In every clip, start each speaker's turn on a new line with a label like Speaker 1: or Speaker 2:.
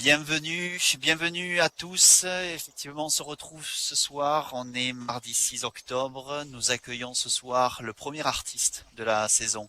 Speaker 1: Bienvenue à tous. Effectivement, on se retrouve ce soir. On est mardi 6 octobre. Nous accueillons ce soir le premier artiste de la saison,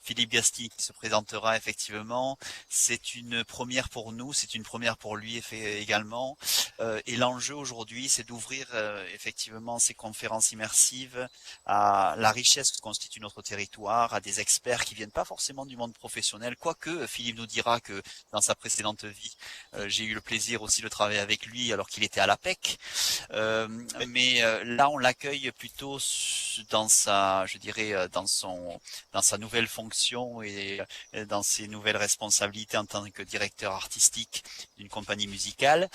Speaker 1: Philippe Gasti, qui se présentera effectivement. C'est une première pour nous, c'est une première pour lui également. Et l'enjeu aujourd'hui, c'est d'ouvrir effectivement ces conférences immersives à la richesse que constitue notre territoire, à des experts qui viennent pas forcément du monde professionnel, quoique Philippe nous dira que dans sa précédente vie, j'ai eu le plaisir aussi de travailler avec lui alors qu'il était à l'APEC. Mais là, on l'accueille plutôt dans sa, je dirais, dans sa nouvelle fonction et dans ses nouvelles responsabilités en tant que directeur artistique d'une compagnie musicale.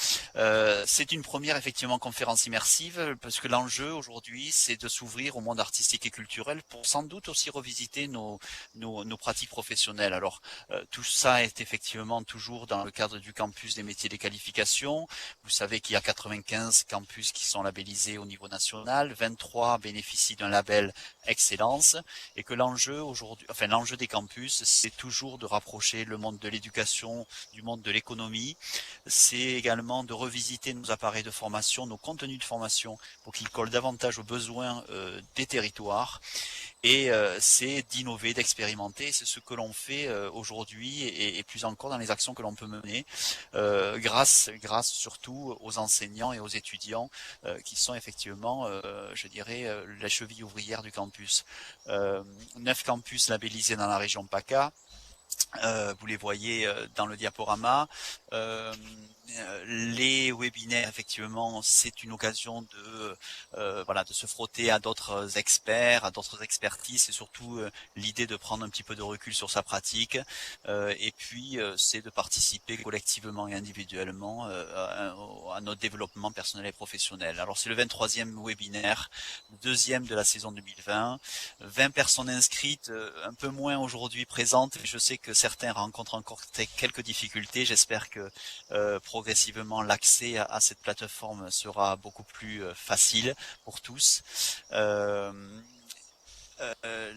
Speaker 1: C'est une première effectivement conférence immersive parce que l'enjeu aujourd'hui c'est de s'ouvrir au monde artistique et culturel pour sans doute aussi revisiter nos pratiques professionnelles. Alors tout ça est effectivement toujours dans le cadre du campus des métiers des qualifications. Vous savez qu'il y a 95 campus qui sont labellisés au niveau national, 23 bénéficient d'un label Excellence et que l'enjeu aujourd'hui, enfin l'enjeu des campus, c'est toujours de rapprocher le monde de l'éducation du monde de l'économie. C'est également de revisiter nos appareils de formation, nos contenus de formation pour qu'ils collent davantage aux besoins des territoires. Et c'est d'innover, d'expérimenter. C'est ce que l'on fait aujourd'hui et plus encore dans les actions que l'on peut mener grâce surtout aux enseignants et aux étudiants qui sont effectivement, je dirais, la cheville ouvrière du campus. 9 campus labellisés dans la région PACA. Vous les voyez dans le diaporama. Euh, les webinaires, effectivement, c'est une occasion de se frotter à d'autres experts, à d'autres expertises, et surtout l'idée de prendre un petit peu de recul sur sa pratique. Et puis, c'est de participer collectivement et individuellement à notre développement personnel et professionnel. Alors, c'est le 23e webinaire, le deuxième de la saison 2020. 20 personnes inscrites, un peu moins aujourd'hui présentes. Je sais que certains rencontrent encore quelques difficultés. J'espère que progressivement l'accès à cette plateforme sera beaucoup plus facile pour tous. Euh, euh,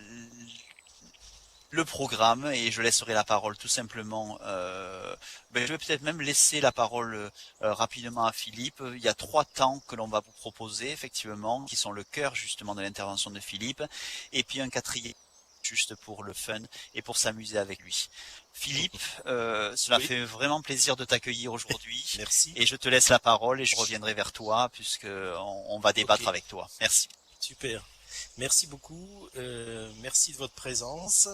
Speaker 1: le programme, et je laisserai la parole tout simplement, je vais peut-être même laisser la parole rapidement à Philippe. Il y a 3 temps que l'on va vous proposer, effectivement, qui sont le cœur justement de l'intervention de Philippe, et puis un quatrième juste pour le fun et pour s'amuser avec lui. Philippe, cela
Speaker 2: Oui,
Speaker 1: fait vraiment plaisir de t'accueillir aujourd'hui,
Speaker 2: merci.
Speaker 1: et je te laisse la parole et je reviendrai vers toi puisque on va
Speaker 2: Ok,
Speaker 1: débattre avec toi. Merci.
Speaker 2: super. Merci beaucoup. Merci de votre présence.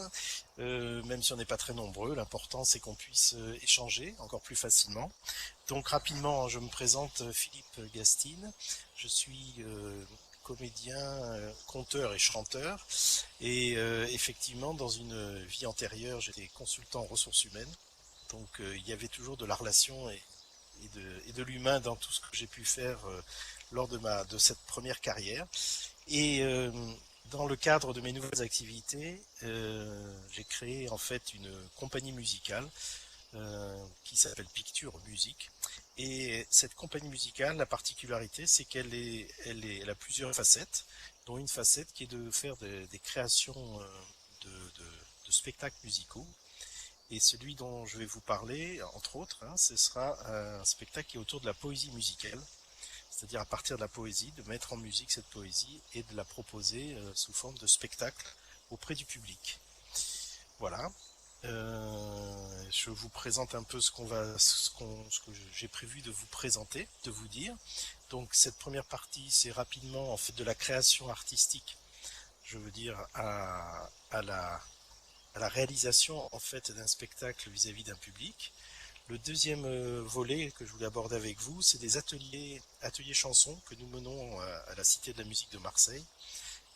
Speaker 2: Même si on n'est pas très nombreux, l'important c'est qu'on puisse échanger encore plus facilement. Donc rapidement, je me présente Philippe Gastine. Je suis comédien, conteur et chanteur. Et effectivement, dans une vie antérieure, j'étais consultant en ressources humaines. Donc il y avait toujours de la relation et de l'humain dans tout ce que j'ai pu faire lors de cette première carrière. Et dans le cadre de mes nouvelles activités, j'ai créé en fait une compagnie musicale qui s'appelle Picture Musique. Et cette compagnie musicale, la particularité, c'est elle a plusieurs facettes, dont une facette qui est de faire des créations de, de, de spectacles musicaux. Et celui dont je vais vous parler, entre autres, ce sera un spectacle qui est autour de la poésie musicale, c'est-à-dire à partir de la poésie, de mettre en musique cette poésie et de la proposer sous forme de spectacle auprès du public. Voilà. Je vous présente un peu ce que j'ai prévu de vous présenter, de vous dire. Donc cette première partie, c'est rapidement en fait de la création artistique, je veux dire à la réalisation en fait d'un spectacle vis-à-vis d'un public. Le deuxième volet que je voulais aborder avec vous, c'est des ateliers chansons que nous menons à la Cité de la musique de Marseille,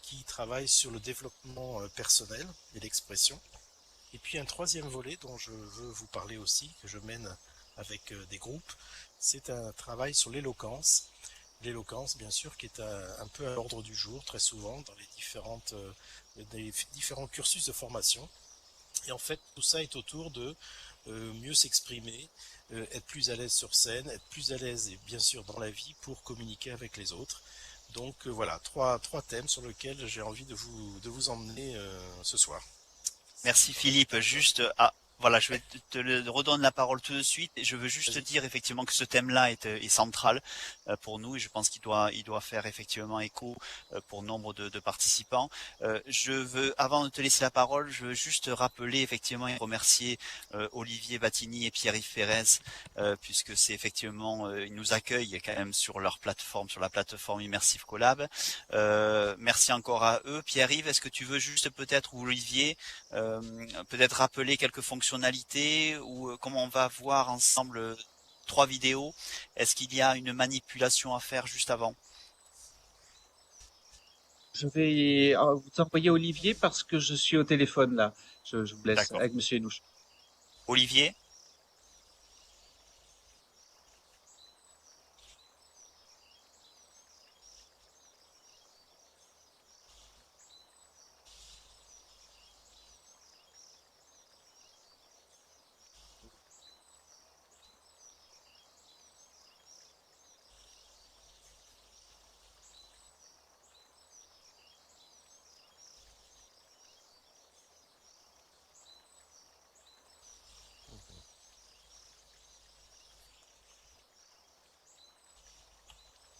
Speaker 2: qui travaillent sur le développement personnel et l'expression. Et puis un troisième volet dont je veux vous parler aussi, que je mène avec des groupes, c'est un travail sur l'éloquence. L'éloquence, bien sûr, qui est un peu à l'ordre du jour, très souvent, dans les différents cursus de formation. Et en fait, tout ça est autour de mieux s'exprimer, être plus à l'aise sur scène, être plus à l'aise, et bien sûr, dans la vie pour communiquer avec les autres. Donc voilà, trois thèmes sur lesquels j'ai envie de vous emmener ce soir.
Speaker 1: Merci
Speaker 2: Voilà.
Speaker 1: Philippe. Juste Voilà, je vais redonner la parole tout de suite. Et je veux juste te
Speaker 2: Vas-y.
Speaker 1: dire effectivement que ce thème-là est central pour nous et je pense il doit faire effectivement écho pour nombre de participants. Avant de te laisser la parole, je veux juste rappeler effectivement et remercier Olivier Battini et Pierre-Yves Ferrez puisque c'est effectivement ils nous accueillent quand même sur leur plateforme, sur la plateforme Immersive Collab. Merci encore à eux. Pierre-Yves, est-ce que tu veux juste peut-être ou Olivier euh, peut-être rappeler quelques fonctionnalités ou comment on va voir ensemble trois vidéos. Est-ce qu'il y a une manipulation à faire juste avant?
Speaker 3: Je vais vous envoyer Olivier parce que je suis au téléphone là. Je vous laisse
Speaker 1: D'accord.
Speaker 3: avec Monsieur Enouche.
Speaker 1: Olivier?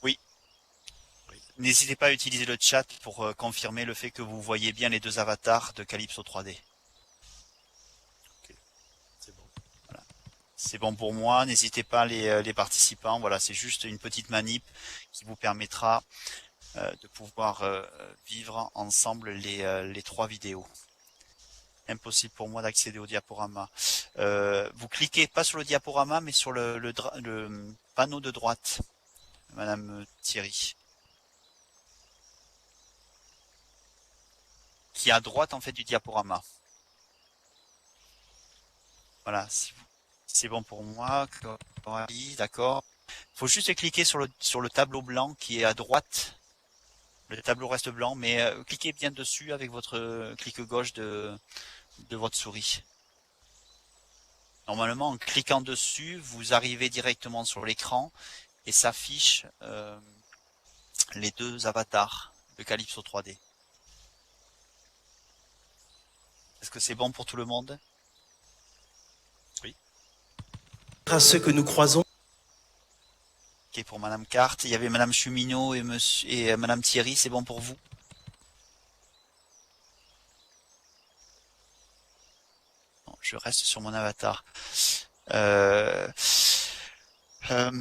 Speaker 1: Oui.
Speaker 2: Oui,
Speaker 1: N'hésitez pas à utiliser le chat pour confirmer le fait que vous voyez bien les deux avatars de Calypso 3D.
Speaker 2: ok, c'est bon.
Speaker 1: Voilà. C'est bon pour moi. N'hésitez pas les participants. Voilà, c'est juste une petite manip qui vous permettra de pouvoir vivre ensemble les trois vidéos. Impossible pour moi d'accéder au diaporama. Vous cliquez pas sur le diaporama, mais sur le panneau de droite, Madame Thierry, qui est à droite en fait du diaporama. Voilà, si c'est bon pour moi. D'accord. Faut juste cliquer sur le tableau blanc qui est à droite. Le tableau reste blanc, mais cliquez bien dessus avec votre clic gauche de votre souris. Normalement, en cliquant dessus, vous arrivez directement sur l'écran et s'affiche les deux avatars de Calypso 3D. Est-ce que c'est bon pour tout le monde?
Speaker 2: Oui. À ceux que nous croisons.
Speaker 1: Ok, pour Madame Carte, il y avait Madame Chuminot et Madame Thierry, c'est bon pour vous? Non, je reste sur mon avatar. Euh, euh,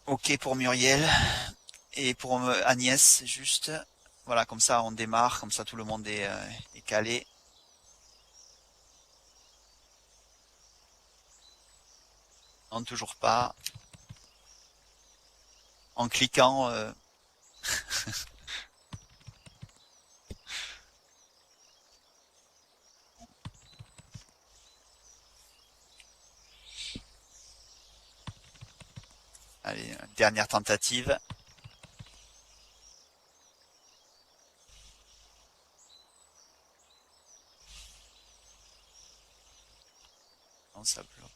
Speaker 1: ok pour Muriel et pour Agnès, juste. Voilà, comme ça on démarre, comme ça tout le monde est calé. Non, toujours pas. En cliquant, allez, dernière tentative. Non, ça bloque.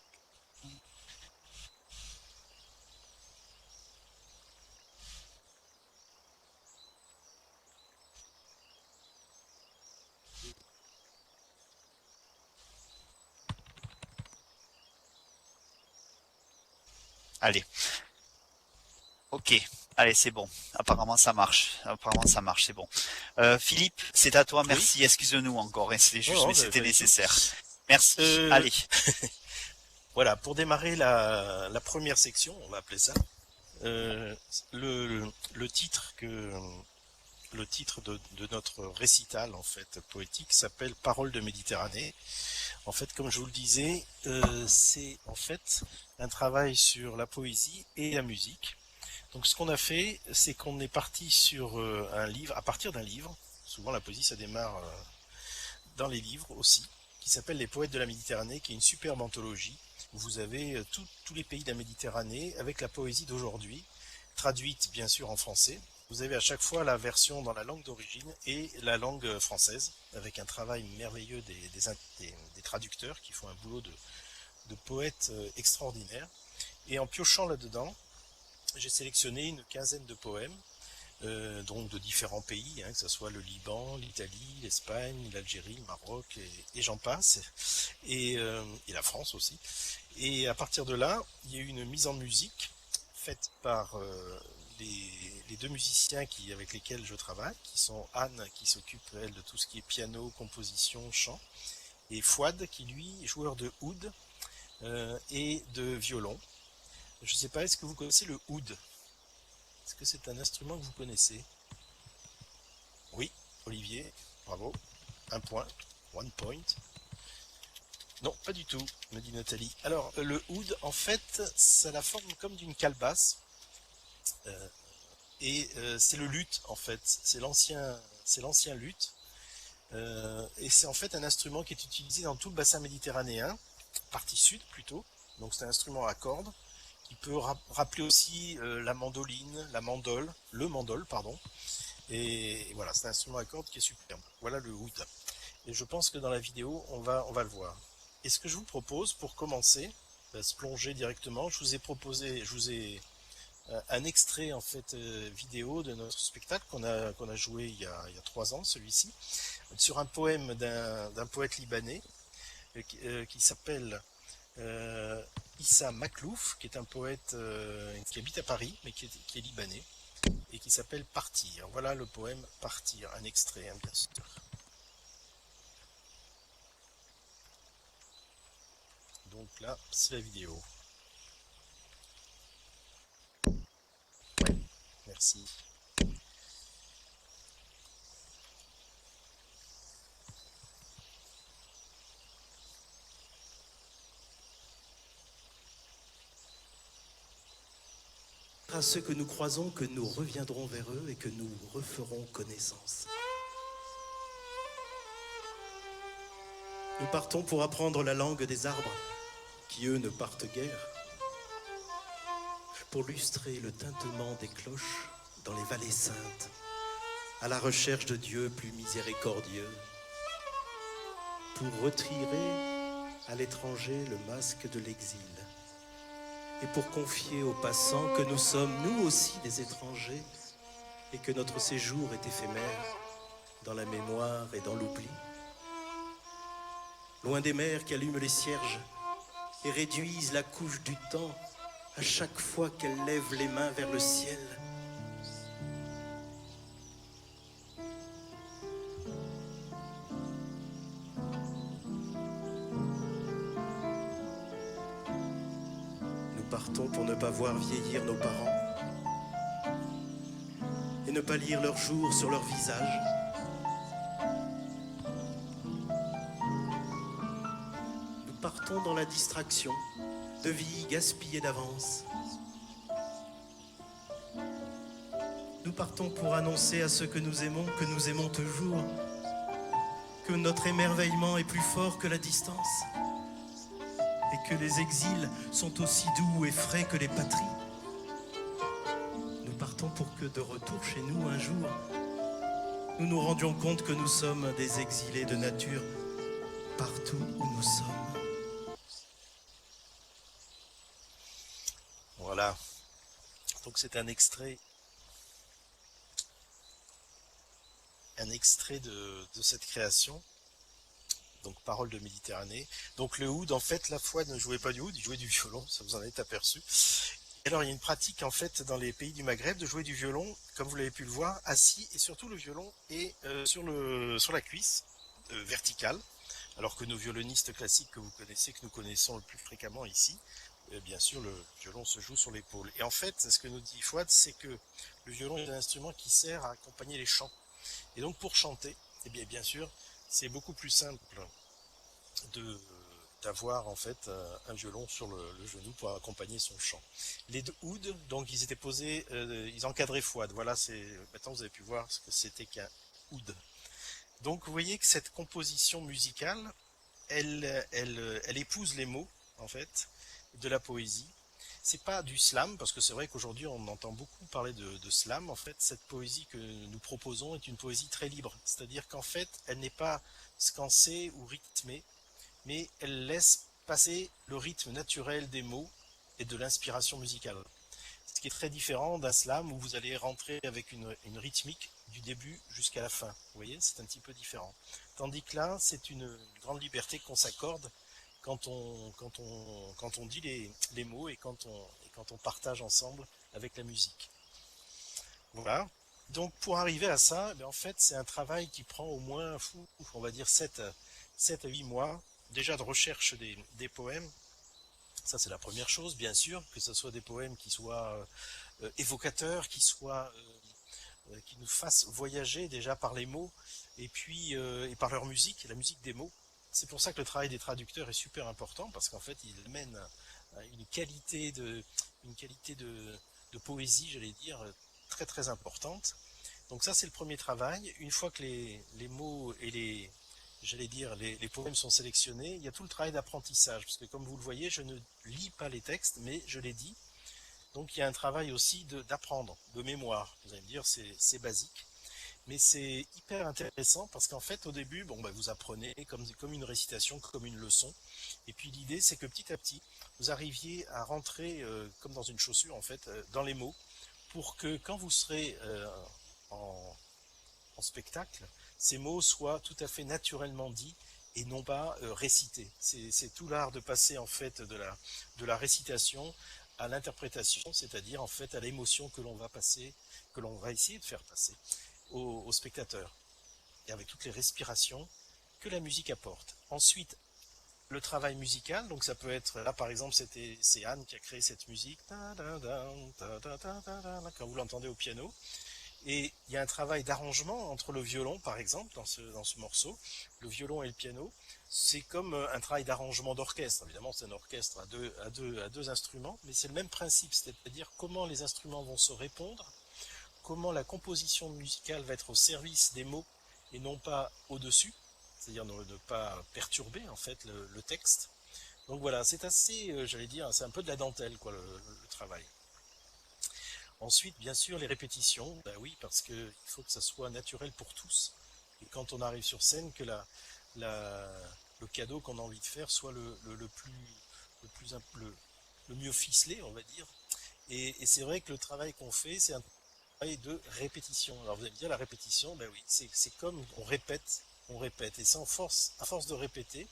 Speaker 1: Allez, ok. Allez, c'est bon. Apparemment, ça marche. Apparemment, ça marche, c'est bon. Philippe, c'est à toi.
Speaker 2: Oui.
Speaker 1: Merci. Excuse-nous encore. Hein, c'était
Speaker 2: Non,
Speaker 1: juste,
Speaker 2: non,
Speaker 1: mais c'était
Speaker 2: pas du tout.
Speaker 1: nécessaire. Merci.
Speaker 2: Euh,
Speaker 1: Allez.
Speaker 2: voilà, pour démarrer la première section, on va appeler ça, euh, le titre de notre récital en fait poétique s'appelle Paroles de Méditerranée. En fait, comme je vous le disais, c'est en fait un travail sur la poésie et la musique. Donc, ce qu'on a fait, c'est qu'on est parti sur un livre, à partir d'un livre. Souvent, la poésie, ça démarre dans les livres aussi, qui s'appelle Les Poètes de la Méditerranée, qui est une superbe anthologie où vous avez tous les pays de la Méditerranée avec la poésie d'aujourd'hui, traduite bien sûr en français. Vous avez à chaque fois la version dans la langue d'origine et la langue française, avec un travail merveilleux des traducteurs qui font un boulot de poètes extraordinaire. Et en piochant là-dedans, j'ai sélectionné une quinzaine de poèmes, donc de différents pays, hein, que ce soit le Liban, l'Italie, l'Espagne, l'Algérie, le Maroc, et j'en passe, et la France aussi. Et à partir de là, il y a eu une mise en musique faite par les deux musiciens avec lesquels je travaille, qui sont Anne, qui s'occupe, elle, de tout ce qui est piano, composition, chant, et Fouad, qui lui est joueur de oud et de violon. Je ne sais pas, est-ce que vous connaissez le oud? Est-ce que c'est un instrument que vous connaissez? Oui, Olivier, bravo. Un point, one point. Non, pas du tout, me dit Nathalie. Alors, le oud, en fait, ça a la forme comme d'une calebasse. C'est le luth, en fait. C'est l'ancien luth. Et c'est en fait un instrument qui est utilisé dans tout le bassin méditerranéen, partie sud plutôt. Donc c'est un instrument à cordes qui peut rappeler aussi la mandoline, le mandole, pardon. Et voilà, c'est un instrument à cordes qui est superbe. Voilà le oud. Et je pense que dans la vidéo, on va le voir. Et ce que je vous propose pour commencer, se plonger directement, je vous ai un extrait en fait vidéo de notre spectacle qu'on a joué il y a 3 ans, celui-ci, sur un poème d'un poète libanais qui s'appelle Issa Maklouf, qui est un poète qui habite à Paris, mais qui est libanais, et qui s'appelle Partir. Voilà le poème Partir, un extrait, hein, bien sûr. Donc là, c'est la vidéo. Merci.
Speaker 4: À ceux que nous croisons que nous reviendrons vers eux et que nous referons connaissance. Nous partons pour apprendre la langue des arbres, qui eux ne partent guère, pour lustrer le tintement des cloches dans les vallées saintes, à la recherche de Dieu plus miséricordieux, pour retirer à l'étranger le masque de l'exil, et pour confier aux passants que nous sommes nous aussi des étrangers, et que notre séjour est éphémère dans la mémoire et dans l'oubli. Loin des mers qui allument les cierges et réduisent la couche du temps à chaque fois qu'elles lèvent les mains vers le ciel. Nous partons pour ne pas voir vieillir nos parents et ne pas lire leurs jours sur leur visage. Nous partons dans la distraction de vie gaspillée d'avance. Nous partons pour annoncer à ceux que nous aimons toujours, que notre émerveillement est plus fort que la distance et que les exils sont aussi doux et frais que les patries. Nous partons pour que de retour chez nous un jour, nous nous rendions compte que nous sommes des exilés de nature partout où nous sommes.
Speaker 2: Voilà. Donc c'est un extrait de cette création. Donc Paroles de Méditerranée. Donc le oud, en fait, la fois ne jouait pas du oud, il jouait du violon, ça vous en est aperçu. Et alors il y a une pratique en fait dans les pays du Maghreb de jouer du violon, comme vous l'avez pu le voir, assis, et surtout le violon est sur la cuisse, verticale, alors que nos violonistes classiques que vous connaissez, que nous connaissons le plus fréquemment ici, bien sûr le violon se joue sur l'épaule. Et en fait, ce que nous dit Fouad, c'est que le violon est un instrument qui sert à accompagner les chants. Et donc pour chanter, eh bien sûr, c'est beaucoup plus simple d'avoir en fait un violon sur le genou pour accompagner son chant. Les deux ouds, donc ils étaient posés, ils encadraient Fouad. Voilà, maintenant vous avez pu voir ce que c'était qu'un oud. Donc vous voyez que cette composition musicale, elle épouse les mots en fait de la poésie. c'est pas du slam, parce que c'est vrai qu'aujourd'hui on entend beaucoup parler de slam. En fait, cette poésie que nous proposons est une poésie très libre. C'est-à-dire qu'en fait, elle n'est pas scansée ou rythmée, mais elle laisse passer le rythme naturel des mots et de l'inspiration musicale. Ce qui est très différent d'un slam où vous allez rentrer avec une rythmique du début jusqu'à la fin. Vous voyez, c'est un petit peu différent. Tandis que là, c'est une grande liberté qu'on s'accorde quand on dit les mots et quand on partage ensemble avec la musique. Voilà. Donc pour arriver à ça, en fait, c'est un travail qui prend au moins, on va dire, 7 à 8 mois, déjà de recherche des poèmes. Ça, c'est la première chose, bien sûr, que ce soit des poèmes qui soient évocateurs, qui nous fassent voyager déjà par les mots, et puis et par leur musique, la musique des mots. C'est pour ça que le travail des traducteurs est super important, parce qu'en fait, il amène une qualité de poésie, j'allais dire, très très importante. Donc ça, c'est le premier travail. Une fois que les mots et les poèmes sont sélectionnés, il y a tout le travail d'apprentissage, parce que comme vous le voyez, je ne lis pas les textes, mais je les dis. Donc il y a un travail aussi d'apprendre, de mémoire. Vous allez me dire, c'est basique, mais c'est hyper intéressant, parce qu'en fait, au début, vous apprenez comme une récitation, comme une leçon, et puis l'idée, c'est que petit à petit, vous arriviez à rentrer, comme dans une chaussure, en fait, dans les mots, pour que quand vous serez en spectacle, ces mots soient tout à fait naturellement dits et non pas récités. C'est tout l'art de passer en fait de la récitation à l'interprétation, c'est-à-dire en fait à l'émotion que l'on va essayer de faire passer au spectateur, et avec toutes les respirations que la musique apporte. Ensuite, le travail musical, donc ça peut être, là par exemple c'est Anne qui a créé cette musique, quand vous l'entendez au piano. Et il y a un travail d'arrangement entre le violon, par exemple, dans ce morceau, le violon et le piano. C'est comme un travail d'arrangement d'orchestre. Évidemment, c'est un orchestre à deux instruments, mais c'est le même principe, c'est-à-dire comment les instruments vont se répondre, comment la composition musicale va être au service des mots et non pas au-dessus, c'est-à-dire ne pas perturber en fait le texte. Donc voilà, c'est assez, j'allais dire, c'est un peu de la dentelle, quoi, le travail. Ensuite, bien sûr, les répétitions, oui, parce qu'il faut que ça soit naturel pour tous. Et quand on arrive sur scène, que le cadeau qu'on a envie de faire soit le mieux ficelé, on va dire. Et c'est vrai que le travail qu'on fait, c'est un travail de répétition. Alors vous allez me dire, la répétition, oui, c'est comme on répète. Et c'est à force de répéter,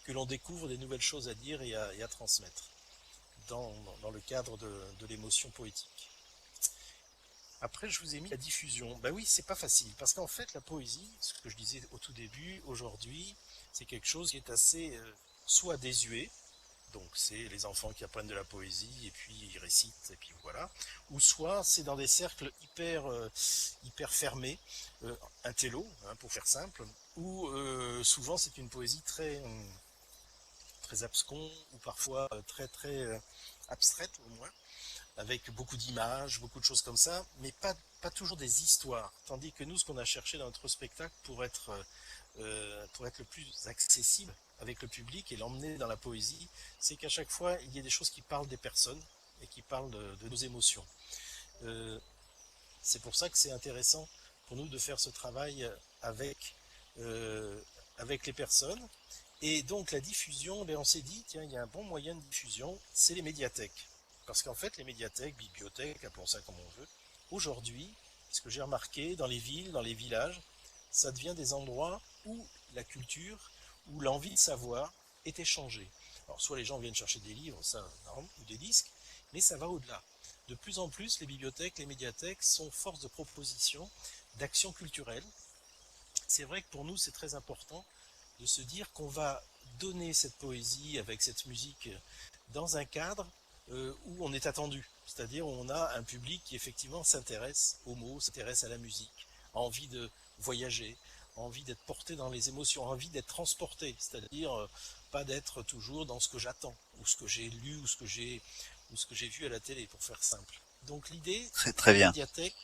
Speaker 2: que l'on découvre des nouvelles choses à dire et à transmettre dans le cadre de l'émotion poétique. Après, je vous ai mis la diffusion. Oui, c'est pas facile, parce qu'en fait, la poésie, ce que je disais au tout début, aujourd'hui, c'est quelque chose qui est assez soit désuet, donc c'est les enfants qui apprennent de la poésie, et puis ils récitent, et puis voilà, ou soit c'est dans des cercles hyper fermés, intello, pour faire simple, ou souvent c'est une poésie très abscon, ou parfois très abstraite au moins, avec beaucoup d'images, beaucoup de choses comme ça, mais pas toujours des histoires. Tandis que nous, ce qu'on a cherché dans notre spectacle pour être le plus accessible avec le public et l'emmener dans la poésie, c'est qu'à chaque fois, il y a des choses qui parlent des personnes et qui parlent de nos émotions. C'est pour ça que c'est intéressant pour nous de faire ce travail avec les personnes. Et donc la diffusion, on s'est dit, tiens, il y a un bon moyen de diffusion, c'est les médiathèques. Parce qu'en fait, les médiathèques, bibliothèques, appelons ça comme on veut, aujourd'hui, ce que j'ai remarqué dans les villes, dans les villages, ça devient des endroits où la culture, où l'envie de savoir est échangée. Alors, soit les gens viennent chercher des livres, ça, ou des disques, mais ça va au-delà. De plus en plus, les bibliothèques, les médiathèques sont force de proposition, d'action culturelle. C'est vrai que pour nous, c'est très important de se dire qu'on va donner cette poésie avec cette musique dans un cadre où on est attendu, c'est-à-dire où on a un public qui effectivement s'intéresse aux mots, s'intéresse à la musique, a envie de voyager, a envie d'être porté dans les émotions, a envie d'être transporté, c'est-à-dire pas d'être toujours dans ce que j'attends, ou ce que j'ai lu, ou ce que j'ai vu à la télé, pour faire simple. Donc l'idée,
Speaker 1: C'est très bien.
Speaker 2: médiathèque,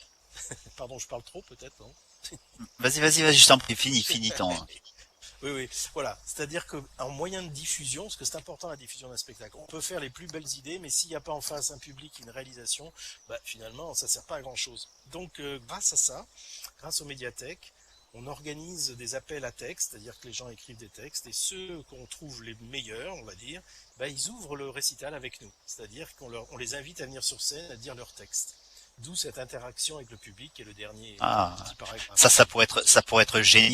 Speaker 2: pardon, je parle trop peut-être, non?
Speaker 1: Vas-y, je t'en prie, finis ton.
Speaker 2: Oui, oui, voilà. C'est-à-dire qu'en moyen de diffusion, parce que c'est important la diffusion d'un spectacle, on peut faire les plus belles idées, mais s'il n'y a pas en face un public, une réalisation, finalement, ça sert pas à grand-chose. Donc, grâce à ça, grâce aux médiathèques, on organise des appels à textes, c'est-à-dire que les gens écrivent des textes, et ceux qu'on trouve les meilleurs, on va dire, ils ouvrent le récital avec nous. C'est-à-dire on les invite à venir sur scène à dire leurs textes. D'où cette interaction avec le public et le dernier
Speaker 1: Ah,
Speaker 2: petit paragraphe.
Speaker 1: ça pourrait être génial.